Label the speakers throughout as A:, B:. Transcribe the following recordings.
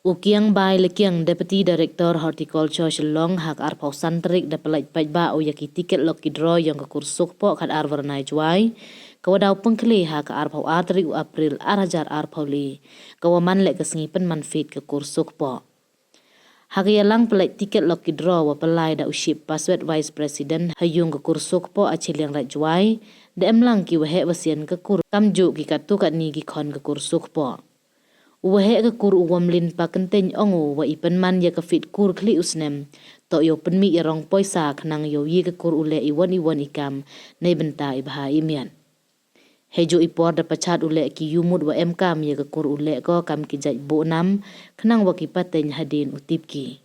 A: Ukiang bai lekiang Deputy Director Horticulture Shillong hak arpau santrik da pelaj pajba o yaki tiket loki draw yang ke kursuk po kat arvar nai juai. Kawadau pengkeli hak arpau atri u April arajar arpau li. Kawaman lek kesengipen manfit ke kursuk po. Hak yalang pelaj tiket loki draw wa pelai da uship password Vice President hayung ke kursuk po acil yang rat juai. Da emlang ki wahek wasian ke kur kamjuk ki katu kat ni ki kon ke kursuk po. Uwahe ke kur uwam lin pa kenteng ongu wa ipen man ya ke fit kur kli usnem. To yo penmi irong poisa kenang yo ye ke kur ule iwan ikam nei benta ibha imian. Hejo ipor da pacat ule ki yumut wa emkam ya ke kur ule ko kam ki jaj bo nam kenang wa ki pateng hadin utip ki.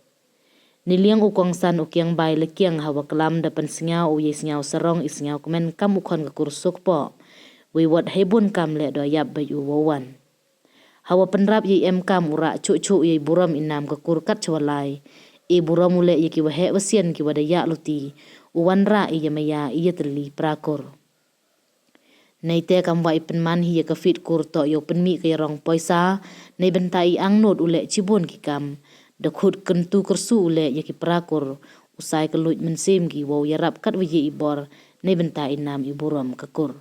A: Niliang ukong san ukiang bai lekiang hawa kelam da pensingau u ye singau serong isingau kemen kam ukon ke kur sukpo. Wiwat hebun kam le do yap bayu wawan. Hawa penrap ye emkam ura cuk-cuk ye buram inam ke kurkat cewalai. E buram ule ye ki wahe wasian ki wadaya luti. Uwan ra ye maya ye terli prakur. Naite kam wa ipen man hi ye ke fit kur to yo penmi ke rong poisa. Nei bentai ang not ule cibun ki kam. Dekhut kentu kersu ule ye ki prakur. Usai keluj mensim ki wow yarap kat wye ibor. Nei bentai inam iburam ke kur.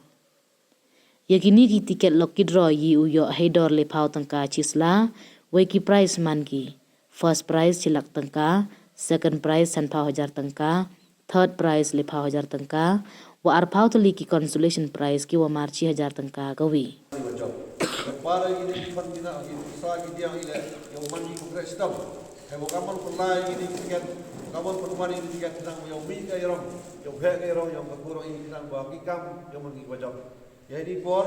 A: Yakini ki tiket loki draw yi uyo hedor le pau tangka cisla, weki prize man ki. First prize cilak tangka, second prize san pau hajar tangka, third prize le pau hajar tangka, wa ar pau tali ki consolation prize ki wa marci hajar tangka gawi.
B: Para ini fantina sa ki dia ile yo mandi ko kristam he mo kamal pulai ini tiket kamal pulmani ini tiket nang yo mi ka yoro yo he ka yoro yo makuro ini nang ba ki kam yo mangi wajab jadi por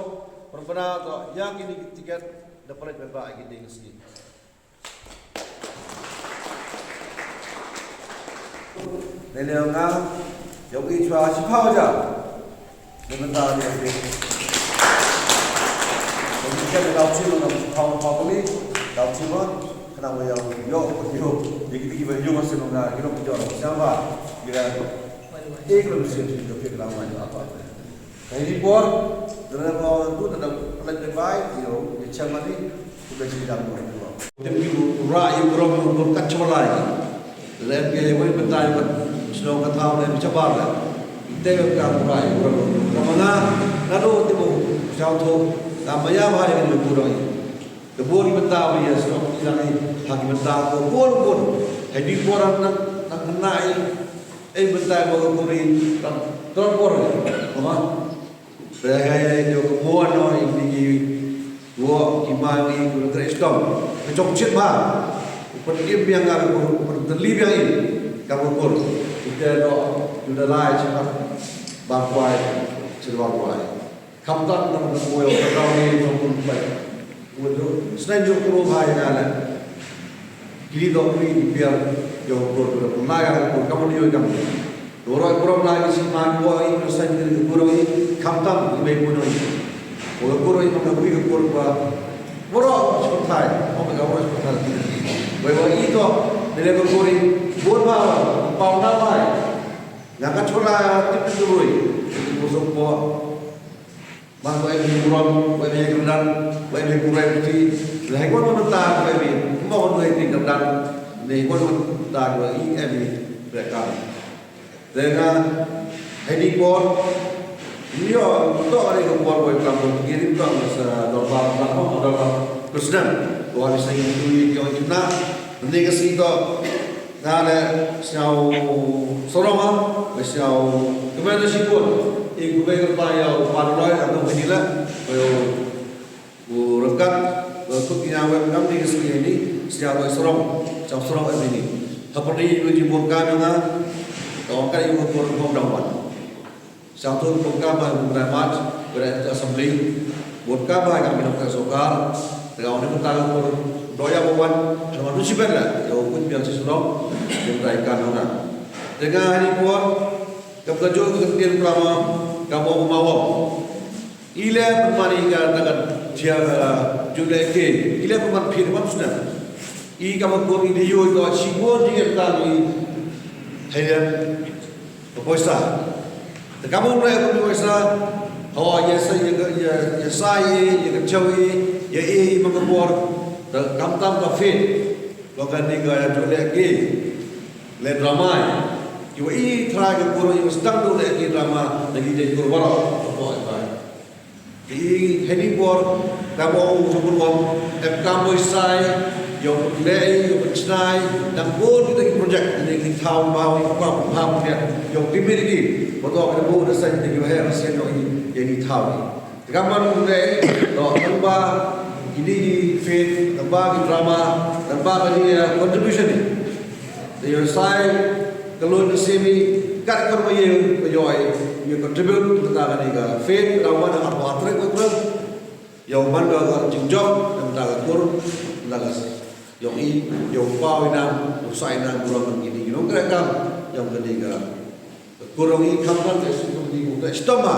B: perbena to yang ini tiket dapat berba iki ding sini 내려가 여기 좋아 싶어하자 그러면 다 이렇게 여기 나오치면 파울이 나오치면 그나마 요 얘기 용어쓰는 거 이런 거 잖아 그래 이걸 무슨 이렇게 그나마 apa jadi por dalam itu dalam pelajari baik yo macam ni sudah cerita dulu tapi rai orang berkacau lagi lain ke wei betai sudah kata oleh mencabar itu kan rai orang mana lalu tibu jauh tu namanya bahaya dengan berkurang kebun betai ya sudah bilang hak betai kebun jadi orang nak kenai betai berkurin terpor apa Bergaya itu kemuan orang ini dua kimani guru Kristum kecocok mah pergi biang aku terlib yang ini kamu pun kita sudah lain cepat bangkuai cerwai kamu tak nak berkuai orang ini kamu baik untuk senjata kurung yang kiri dokri biar jauh kurung naga kamu dia kamu orang kurang lagi semua dua ini senjata kurung ini kamtam ibe kuno o guru imo na bui guru ba boro sotai o ga boro sotai wewa ito dele guru bor ba pau na mai na ka chola tip durui busuk po bang wei buram wei kemudan wei kurai putih lai ko no ta wei mo no ti kemudan nei ko no ta wei emi mereka dengan hedipor Dia tak ada keluar dari kampung kirim tak masa dorba belakang dorba presiden. Tuan saya itu yang kita nanti kesini tak ada siau soroma, siau kemudian sipur. Ibu bapa kerja parulai atau beginilah, rekat tukiknya web kami kesini ini siau sorong, siau sorong ini. Seperti itu jemput kami na, kalau kali ibu pun dapat. Satu pengkapan berdebat berada assembly buat kapan kami nak sokar dengan orang tentang doya bawan sama tu siapa lah jauh pun biar sesuatu yang mereka nak dengan hari buat kebetulan kemudian pertama kamu mawam ila permanikan dengan dia juga ke ila perman firman sudah i kamu pun ini yo itu sibuk dia tadi hayat berpuasa kamu mulai berpuasa, oh ya saya, ya saya, ya kecewé, ya mengembor, Kamtam kafir, lokan ni gaya tu lagi, le drama. Iwa i try ke guru iwa sedang tu lagi drama lagi jadi guru baru. Apa apa? Di heading board, kamu sebut bom, kamu isai, yang lei, yang cenai, dan board kita projek ini kita tahu bahawa apa paham dia, yang timur ini, betul kita board asal kita kira hasil yang ini tahu. Kamu lei, tambah ini faith, tambah drama, tambah ini contribution ni. Dia isai kalau di sini kat kerja yang contribute tentang ni ke faith, drama dan apa atrak itu, yang mana kalau jujur tentang kur, tentang yang ini, yang power dan usai dan kurang begini, yang mereka yang ketiga kurang ini kapan tu sebelum di muka, setama